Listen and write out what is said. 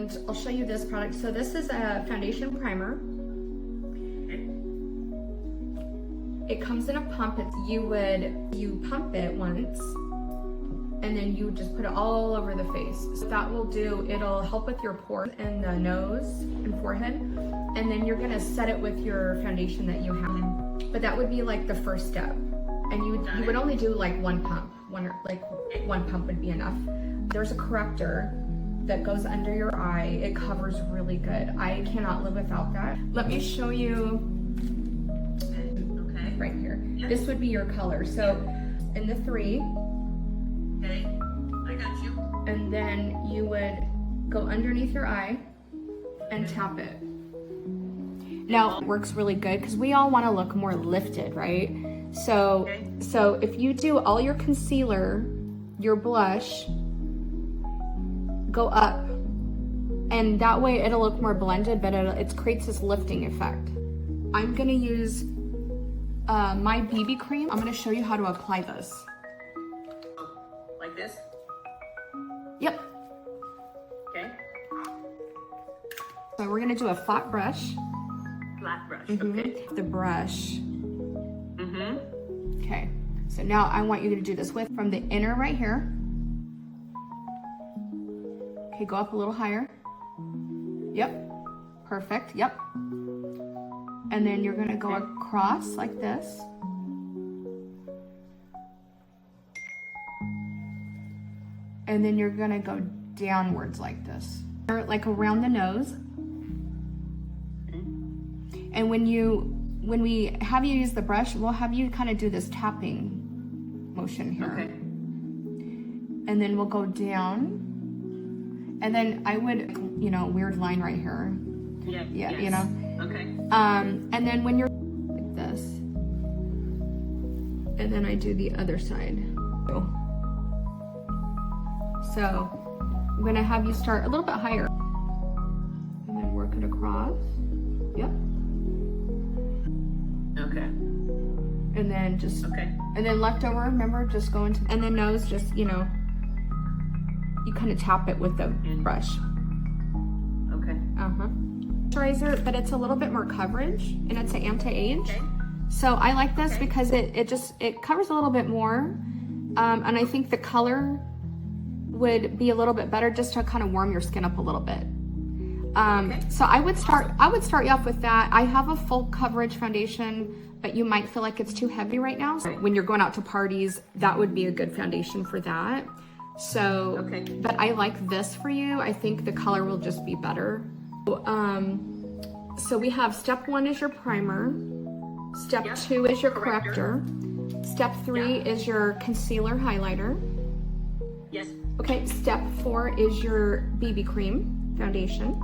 and I'll show you this product. So this is a foundation primer. It comes in a pump. You pump it once, and then you just put it all over the face. So that will do, it'll help with your pores and the nose and forehead. And then you're gonna set it with your foundation that you have. But that would be like the first step. And you would only do like one pump. One pump would be enough. There's a corrector that goes under your eye. It covers really good. I cannot live without that. Let me show you right here. Yep. This would be your color. So in the 3. Okay, I got you. And then you would go underneath your eye and tap it. Now it works really good because we all want to look more lifted, right? So if you do all your concealer, your blush, go up, and that way it'll look more blended, but it creates this lifting effect. I'm gonna use my BB cream. I'm gonna show you how to apply this. Like this? Yep. Okay. So we're gonna do a flat brush. Flat brush, okay. The brush. Okay, so now I want you to do this from the inner right here. Okay, go up a little higher. Yep, perfect, yep. And then you're gonna go across like this. And then you're gonna go downwards like this. Like around the nose. And when we have you use the brush, we'll have you kind of do this tapping motion here. Okay. And then we'll go down. And then I would, weird line right here. Yeah, yes. Okay. And then when you're like this, and then I do the other side. So I'm gonna have you start a little bit higher. And then work it across. Yep. Okay. And then just, and then leftover, remember, just go into, and then nose, just, you kind of tap it with the brush. Okay. Moisturizer, but it's a little bit more coverage, and it's an anti-age. Okay. So I like this because it covers a little bit more, and I think the color would be a little bit better just to kind of warm your skin up a little bit. So I would start you off with that. I have a full coverage foundation, but you might feel like it's too heavy right now. So when you're going out to parties, that would be a good foundation for that. So, but I like this for you. I think the color will just be better. So we have step 1 is your primer. Step 2 is your corrector. Step 3 is your concealer highlighter. Yes. Okay, step 4 is your BB cream foundation.